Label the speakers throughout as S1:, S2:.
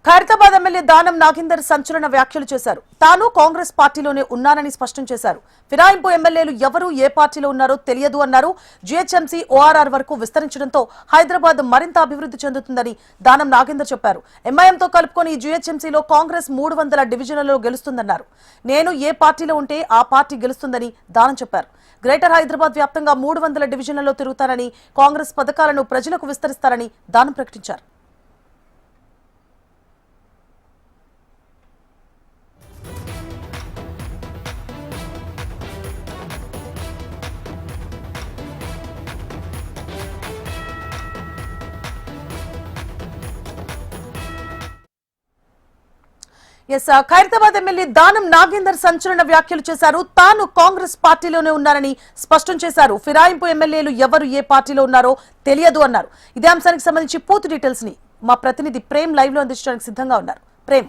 S1: Khairatabad MLA Danam Nagender సంచలన వ్యాఖ్యలు చేశారు. తాను కాంగ్రెస్ పార్టీలోనే ఉన్నానని స్పష్టం చేశారు. ఫిరాయింపు ఎమ్మెల్యేలు ఎవరు ఏ పార్టీలో ఉన్నారో తెలియదు అన్నారు. జీహెచ్ఎంసీ ఓఆర్ఆర్ వరకు విస్తరించడంతో హైదరాబాద్ మరింత అభివృద్ధి చెందుతుందని దానం నాగేందర్ చెప్పారు. ఎంఐఎంతో కలుపుకొని జీహెచ్ఎంసీలో కాంగ్రెస్ 300 డివిజన్లలో గెలుస్తుందన్నారు. నేను ఏ పార్టీలో ఉంటే ఆ పార్టీ గెలుస్తుందని దానం చెప్పారు. గ్రేటర్ హైదరాబాద్ వ్యాప్తంగా 300 డివిజన్లలో తిరుగుతారని, కాంగ్రెస్ పథకాలను ప్రజలకు విస్తరిస్తారని దానం ప్రకటించారు. ఖైరతాబాద్ ఎమ్మెల్యే దానం నాగేందర్ సంచలన వ్యాఖ్యలు చేశారు. తాను కాంగ్రెస్ పార్టీలోనే ఉన్నారని స్పష్టం చేశారు. ఫిరాయింపు ఎమ్మెల్యేలు ఎవరు ఏ పార్టీలో ఉన్నారో తెలియదు అన్నారు. ఇదే అంశానికి సంబంధించి పూర్తి డీటెయిల్స్ ని మా ప్రతినిధి ప్రేమ్ లైవ్ లో అందించడానికి సిద్ధంగా ఉన్నారు. ప్రేమ్.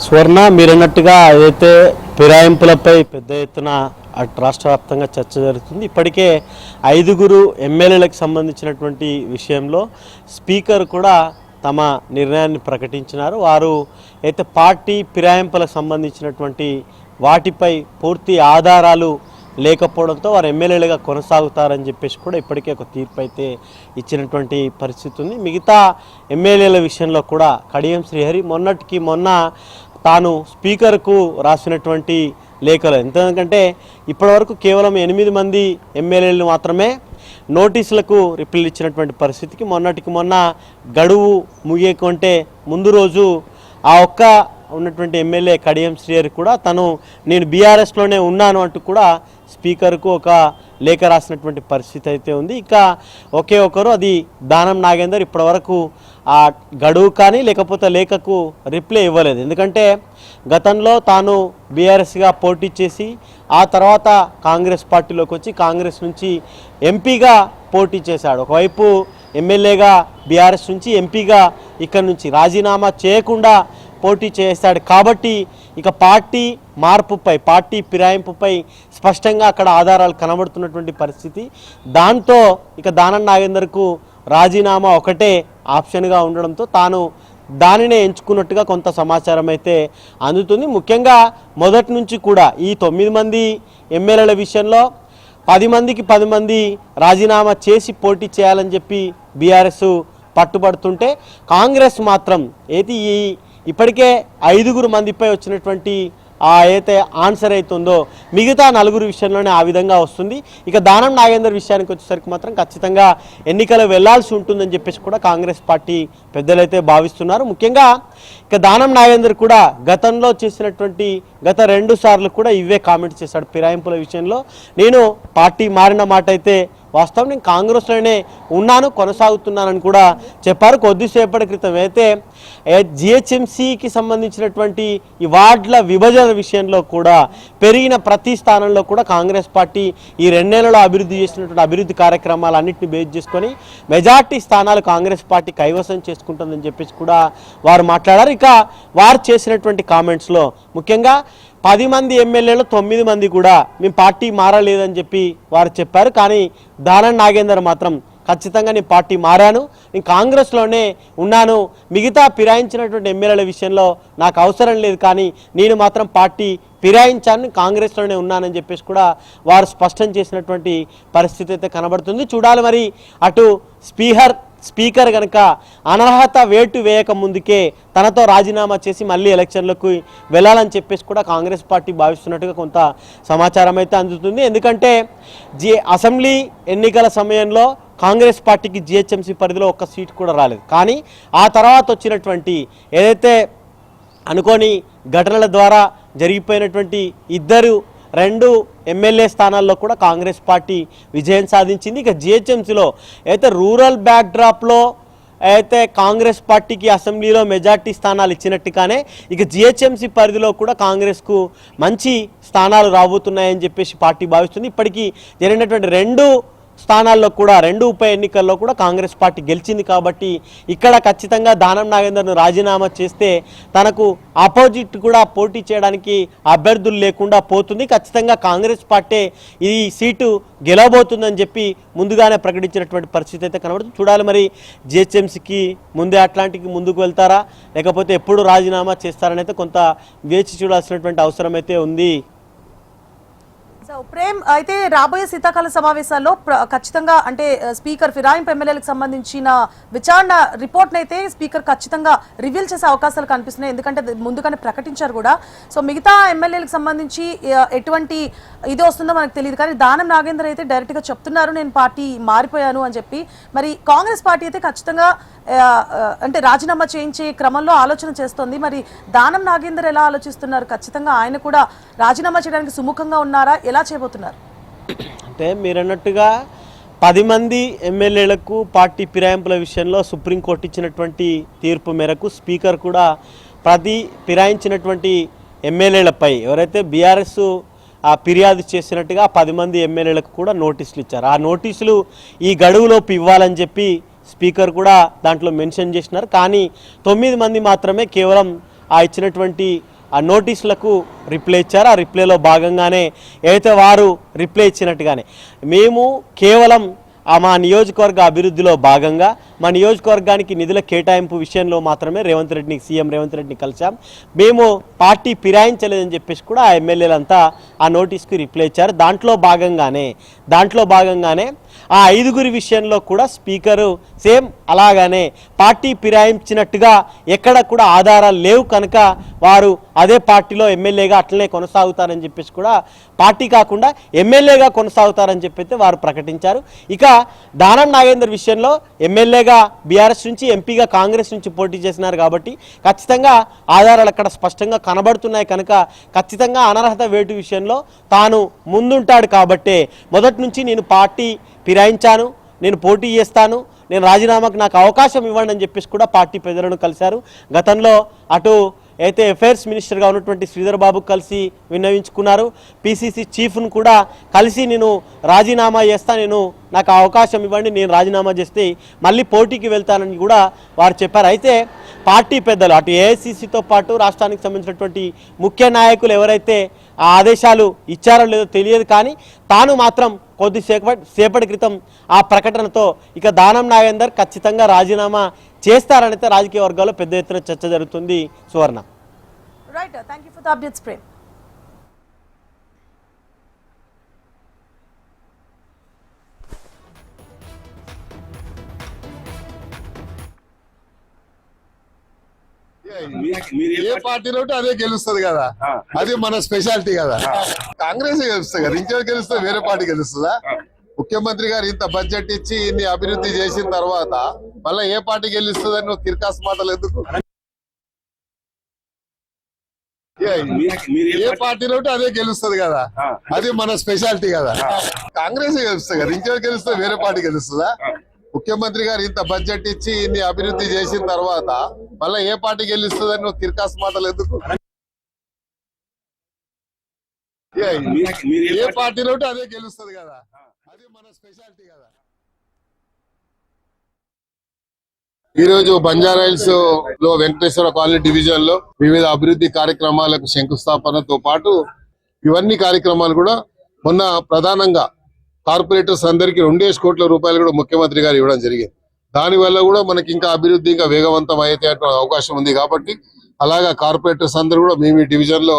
S2: స్వర్ణ, మీరన్నట్టుగా ఏదైతే ఫిరాయింపులపై పెద్ద ఎత్తున రాష్ట్ర వ్యాప్తంగా చర్చ జరుగుతుంది. ఇప్పటికే 5 ఎమ్మెల్యేలకు సంబంధించినటువంటి విషయంలో స్పీకర్ కూడా తమ నిర్ణయాన్ని ప్రకటించినారు. వారు అయితే పార్టీ ఫిరాయింపులకు సంబంధించినటువంటి వాటిపై పూర్తి ఆధారాలు లేకపోవడంతో వారు ఎమ్మెల్యేలుగా కొనసాగుతారని చెప్పేసి కూడా ఇప్పటికే ఒక తీర్పు అయితే ఇచ్చినటువంటి పరిస్థితి ఉంది. మిగతా ఎమ్మెల్యేల విషయంలో కూడా కడియం శ్రీహరి మొన్నటికి మొన్న తాను స్పీకర్కు రాసినటువంటి లేఖలు, ఎందుకంటే ఇప్పటివరకు కేవలం 8 మంది ఎమ్మెల్యేలు మాత్రమే నోటీసులకు రిప్లై ఇచ్చినటువంటి పరిస్థితికి మొన్నటికి మొన్న గడువు ముగియకుంటే ముందు రోజు ఆ ఒక్క ఉన్నటువంటి ఎమ్మెల్యే కడియం శ్రీహరి కూడా నేను బీఆర్ఎస్లోనే ఉన్నాను అంటూ కూడా స్పీకర్కు ఒక లేఖ రాసినటువంటి పరిస్థితి అయితే ఉంది. ఇక ఒకే ఒకరు, అది దానం నాగేందర్ ఇప్పటివరకు ఆ గడువు కానీ లేకపోతే లేఖకు రిప్లై ఇవ్వలేదు. ఎందుకంటే గతంలో తాను బీఆర్ఎస్గా పోటీ చేసి ఆ తర్వాత కాంగ్రెస్ పార్టీలోకి వచ్చి కాంగ్రెస్ నుంచి ఎంపీగా పోటీ చేశాడు. ఒకవైపు ఎమ్మెల్యేగా బీఆర్ఎస్ నుంచి ఎంపీగా ఇక్కడ నుంచి రాజీనామా చేయకుండా పోటీ చేశాడు. కాబట్టి ఇక పార్టీ మార్పుపై, పార్టీ ఫిరాయింపుపై స్పష్టంగా అక్కడ ఆధారాలు కనబడుతున్నటువంటి పరిస్థితి. దాంతో ఇక దానం నాగేందర్కు రాజీనామా ఒకటే ఆప్షన్గా ఉండడంతో తాను దానినే ఎంచుకున్నట్టుగా కొంత సమాచారం అయితే అందుతుంది. ముఖ్యంగా మొదటి నుంచి కూడా ఈ 9 మంది ఎమ్మెల్యేల విషయంలో 10 మందికి 10 మంది రాజీనామా చేసి పోటీ చేయాలని చెప్పి బీఆర్ఎస్ పట్టుబడుతుంటే కాంగ్రెస్ మాత్రం ఇప్పటికే 5 మందిపై వచ్చినటువంటి అయితే ఆన్సర్ అవుతుందో మిగతా 4 విషయంలోనే ఆ విధంగా వస్తుంది. ఇక దానం నాగేందర్ విషయానికి వచ్చేసరికి మాత్రం ఖచ్చితంగా ఎన్నికలు వెళ్లాల్సి ఉంటుందని చెప్పేసి కూడా కాంగ్రెస్ పార్టీ పెద్దలైతే భావిస్తున్నారు. ముఖ్యంగా ఇక దానం నాగేందర్ కూడా గతంలో చేసినటువంటి గత 2 సార్లు కూడా ఇవే కామెంట్స్ చేశాడు ఫిరాయింపుల విషయంలో. నేను పార్టీ మారిన మాట అయితే వాస్తవం, నేను కాంగ్రెస్లోనే ఉన్నాను, కొనసాగుతున్నానని కూడా చెప్పారు. కొద్దిసేపటి క్రితం అయితే జిహెచ్ఎంసీకి సంబంధించినటువంటి ఈ వార్డుల విభజన విషయంలో కూడా పెరిగిన ప్రతి స్థానంలో కూడా కాంగ్రెస్ పార్టీ ఈ 2 నెలల్లో అభివృద్ధి చేసినటువంటి అభివృద్ధి కార్యక్రమాలన్నింటినీ బేస్ చేసుకొని మెజార్టీ స్థానాలు కాంగ్రెస్ పార్టీ కైవసం చేసుకుంటుందని చెప్పేసి కూడా వారు మాట్లాడారు. ఇక వారు చేసినటువంటి కామెంట్స్లో ముఖ్యంగా 10 మంది ఎమ్మెల్యేలు 9 మంది కూడా మేము పార్టీ మారలేదని చెప్పి వారు చెప్పారు. కానీ దానం నాగేందర్ మాత్రం ఖచ్చితంగా నేను పార్టీ మారాను, నేను కాంగ్రెస్లోనే ఉన్నాను, మిగతా ఫిరాయించినటువంటి ఎమ్మెల్యేల విషయంలో నాకు అవసరం లేదు, కానీ నేను మాత్రం పార్టీ ఫిరాయించాను, కాంగ్రెస్లోనే ఉన్నానని చెప్పేసి కూడా వారు స్పష్టం చేసినటువంటి పరిస్థితి అయితే కనబడుతుంది. చూడాలి మరి అటు స్పీకర్ కనుక అనర్హత వేటు వేయక ముందుకే తనతో రాజీనామా చేసి మళ్ళీ ఎలక్షన్లకు వెళ్ళాలని చెప్పేసి కూడా కాంగ్రెస్ పార్టీ భావిస్తున్నట్టుగా కొంత సమాచారం అయితే అందుతుంది. ఎందుకంటే అసెంబ్లీ ఎన్నికల సమయంలో కాంగ్రెస్ పార్టీకి జిహెచ్ఎంసీ పరిధిలో ఒక్క సీటు కూడా రాలేదు. కానీ ఆ తర్వాత వచ్చినటువంటి ఏదైతే అనుకోని ఘటనల ద్వారా జరిగిపోయినటువంటి 2 ఎమ్మెల్యే స్థానాల్లో కూడా కాంగ్రెస్ పార్టీ విజయం సాధించింది. ఇక జిహెచ్ఎంసీలో అయితే రూరల్ బ్యాక్డ్రాప్లో అయితే కాంగ్రెస్ పార్టీకి అసెంబ్లీలో మెజార్టీ స్థానాలు ఇచ్చినట్టుగానే ఇక జిహెచ్ఎంసీ పరిధిలో కూడా కాంగ్రెస్కు మంచి స్థానాలు రాబోతున్నాయని చెప్పేసి పార్టీ భావిస్తుంది. ఇప్పటికీ జరిగినటువంటి 2 స్థానాల్లో కూడా 2 ఉప ఎన్నికల్లో కూడా కాంగ్రెస్ పార్టీ గెలిచింది కాబట్టి ఇక్కడ ఖచ్చితంగా దానం నాగేందర్ను రాజీనామా చేస్తే తనకు ఆపోజిట్ కూడా పోటీ చేయడానికి అభ్యర్థులు లేకుండా పోతుంది. ఖచ్చితంగా కాంగ్రెస్ పార్టీ ఈ సీటు గెలవబోతుందని చెప్పి ముందుగానే ప్రకటించినటువంటి పరిస్థితి అయితే కనబడుతుంది. చూడాలి మరి జిహెచ్ఎంసీకి ముందే అట్లాంటికి ముందుకు వెళ్తారా లేకపోతే ఎప్పుడు రాజీనామా చేస్తారని అయితే కొంత వేచి చూడాల్సినటువంటి అవసరం అయితే ఉంది.
S1: సో ప్రేమ్, అయితే రాబోయే శీతాకాల సమావేశాల్లో ఖచ్చితంగా అంటే స్పీకర్ ఫిరాయింపు ఎమ్మెల్యేలకు సంబంధించిన విచారణ రిపోర్ట్ అయితే స్పీకర్ ఖచ్చితంగా రివీల్ చేసే అవకాశాలు కనిపిస్తున్నాయి. ఎందుకంటే ముందుగానే ప్రకటించారు కూడా. సో మిగతా ఎమ్మెల్యేలకు సంబంధించి ఎటువంటి ఇది వస్తుందో మనకు తెలియదు. కానీ దానం నాగేందర్ అయితే డైరెక్ట్ గా చెప్తున్నారు నేను పార్టీ మారిపోయాను అని చెప్పి. మరి కాంగ్రెస్ పార్టీ అయితే ఖచ్చితంగా అంటే రాజీనామా చేయించే క్రమంలో ఆలోచన చేస్తోంది. మరి దానం నాగేందర్ ఎలా ఆలోచిస్తున్నారు? ఖచ్చితంగా ఆయన కూడా రాజీనామా చేయడానికి సుముఖంగా ఉన్నారా? ఎలా చేయబోతున్నారు?
S2: అంటే మీరన్నట్టుగా 10 మంది ఎమ్మెల్యేలకు పార్టీ ఫిరాయింపుల విషయంలో సుప్రీంకోర్టు ఇచ్చినటువంటి తీర్పు మేరకు స్పీకర్ కూడా 10 ఫిరాయించినటువంటి ఎమ్మెల్యేలపై ఎవరైతే బీఆర్ఎస్ ఫిర్యాదు చేసినట్టుగా 10 మంది ఎమ్మెల్యేలకు కూడా నోటీసులు ఇచ్చారు. ఆ నోటీసులు ఈ గడువులోపు ఇవ్వాలని చెప్పి స్పీకర్ కూడా దాంట్లో మెన్షన్ చేసినారు. కానీ 9 మంది మాత్రమే కేవలం ఆ ఇచ్చినటువంటి ఆ నోటీసులకు రిప్లై ఇచ్చారు. ఆ రిప్లైలో భాగంగానే ఏదైతే వారు రిప్లై ఇచ్చినట్టుగానే మేము కేవలం మా నియోజకవర్గ అభివృద్ధిలో భాగంగా మా నియోజకవర్గానికి నిధుల కేటాయింపు విషయంలో మాత్రమే సీఎం రేవంత్ రెడ్డిని కలిసాం, మేము పార్టీ ఫిరాయించలేదని చెప్పేసి కూడా ఆ ఎమ్మెల్యేలంతా ఆ నోటీస్కి రిప్లై ఇచ్చారు. దాంట్లో భాగంగానే ఆ 5గురి విషయంలో కూడా స్పీకరు సేమ్ అలాగానే పార్టీ ఫిరాయించినట్టుగా ఎక్కడ కూడా ఆధారాలు లేవు కనుక వారు అదే పార్టీలో ఎమ్మెల్యేగా అట్లనే కొనసాగుతారని చెప్పేసి కూడా పార్టీ కాకుండా ఎమ్మెల్యేగా కొనసాగుతారని చెప్పైతే వారు ప్రకటించారు. ఇక దానం నాగేందర్ విషయంలో ఎమ్మెల్యేగా బీఆర్ఎస్ నుంచి ఎంపీగా కాంగ్రెస్ నుంచి పోటీ చేసినారు కాబట్టి ఖచ్చితంగా ఆధారాలు అక్కడ స్పష్టంగా కనబడుతున్నాయి కనుక ఖచ్చితంగా అనర్హత వేటు విషయంలో తాను ముందుంటాడు కాబట్టే మొదటి నుంచి నేను పార్టీ ఫిరాయించాను, నేను పోటీ చేస్తాను, నేను రాజీనామాకు నాకు అవకాశం ఇవ్వండి అని చెప్పేసి కూడా పార్టీ పెద్దలను కలిశారు. గతంలో అటు అయితే అఫైర్స్ మినిస్టర్గా ఉన్నటువంటి శ్రీధర్ బాబు కలిసి విన్నవించుకున్నారు. పిసిసి చీఫ్ను కూడా కలిసి నేను రాజీనామా చేస్తాను, నాకు అవకాశం ఇవ్వండి, నేను రాజీనామా చేస్తే మళ్ళీ పోటీకి వెళ్తానని కూడా వారు చెప్పారు. అయితే పార్టీ పెద్దలు అటు ఏఐసిసితో పాటు రాష్ట్రానికి సంబంధించినటువంటి ముఖ్య నాయకులు ఎవరైతే ఆ ఆదేశాలు ఇచ్చారో లేదో తెలియదు కానీ తాను మాత్రం కొద్దిసేపటి క్రితం ఆ ప్రకటనతో ఇక దానం నాగేందర్ ఖచ్చితంగా రాజీనామా చేస్తారనైతే రాజకీయ వర్గాల్లో పెద్ద ఎత్తున చర్చ జరుగుతుంది. Suvarna.
S1: Right, thank you for the updates Prem.
S3: ఏ పార్టీలో ఉంటే అదే గెలుస్తుంది కదా, అది మన స్పెషాలిటీ కదా. కాంగ్రెస్ గెలుస్తుంది కదా, ఇంకెవరు గెలుస్తుంది? వేరే పార్టీ గెలుస్తుందా? ముఖ్యమంత్రి గారు ఇంత బడ్జెట్ ఇచ్చి ఇన్ని అభివృద్ధి చేసిన తర్వాత మళ్ళీ ఏ పార్టీ గెలుస్తుందని నువ్వు కిర్కాస్ మాటలు ఎందుకు? ఏ పార్టీలో ఉంటే అదే గెలుస్తుంది కదా, అది మన స్పెషాలిటీ కదా. కాంగ్రెస్ గెలుస్తుంది కదా, ఇంకెవరు గెలుస్తుంది? వేరే పార్టీ గెలుస్తుందా? ముఖ్యమంత్రి గారు ఇంత బడ్జెట్ ఇచ్చి ఇన్ని అభివృద్ధి చేసిన తర్వాత మళ్ళీ ఏ పార్టీ గెలుస్తుందని నువ్వు కిర్కాస్ మాటలు ఎందుకు? ఏ పార్టీలో ఉంటే అదే గెలుస్తుంది కదా, అది మన స్పెషాలిటీ కదా. ఈ రోజు బంజారాహిల్స్ లో వెంకటేశ్వర కాలనీ డివిజన్ లో వివిధ అభివృద్ధి కార్యక్రమాలకు శంకుస్థాపనతో పాటు ఇవన్నీ కార్యక్రమాలు కూడా మొన్న ప్రధానంగా కార్పొరేటర్స్ అందరికీ 2 కోట్ల రూపాయలు కూడా ముఖ్యమంత్రి గారు ఇవ్వడం జరిగింది. దానివల్ల కూడా మనకి ఇంకా అభివృద్ధి ఇంకా వేగవంతం అయితే అవకాశం ఉంది కాబట్టి అలాగా కార్పొరేటర్స్ అందరూ కూడా మేము ఈ డివిజన్ లో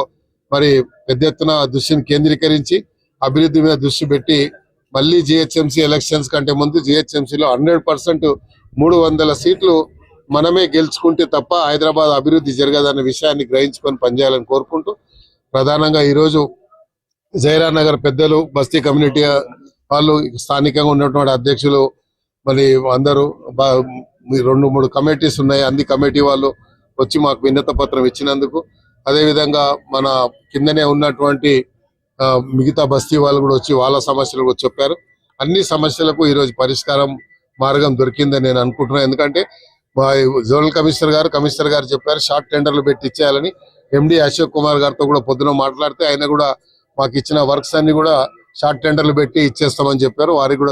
S3: మరి పెద్ద ఎత్తున దృష్టిని కేంద్రీకరించి అభివృద్ధి మీద దృష్టి పెట్టి మళ్ళీ జిహెచ్ఎంసీ ఎలక్షన్స్ కంటే ముందు జిహెచ్ఎంసీలో 100% 300 సీట్లు మనమే గెలుచుకుంటే తప్ప హైదరాబాద్ అభివృద్ధి జరగదన్న విషయాన్ని గ్రహించుకొని పనిచేయాలని కోరుకుంటూ ప్రధానంగా ఈరోజు జైరా నగర్ పెద్దలు బస్తీ కమ్యూనిటీ వాళ్ళు స్థానికంగా ఉన్నటువంటి అధ్యక్షులు మరి అందరూ 2-3 కమిటీస్ ఉన్నాయి, అన్ని కమిటీ వాళ్ళు వచ్చి మాకు విన్నత పత్రం ఇచ్చినందుకు, అదేవిధంగా మన కిందనే ఉన్నటువంటి మిగతా బస్తీ వాళ్ళు కూడా వచ్చి వాళ్ళ సమస్యలు కూడా చెప్పారు. అన్ని సమస్యలకు ఈరోజు పరిష్కారం మార్గం దొరికిందని నేను అనుకుంటున్నాను. ఎందుకంటే మా జోనల్ కమిషనర్ గారు చెప్పారు షార్ట్ టెండర్లు పెట్టి ఇచ్చేయాలని. ఎండి అశోక్ కుమార్ గారితో కూడా పొద్దున మాట్లాడితే ఆయన కూడా మాకు ఇచ్చిన వర్క్స్ అన్ని కూడా షార్ట్ టెండర్లు పెట్టి ఇచ్చేస్తామని చెప్పారు. వారికి కూడా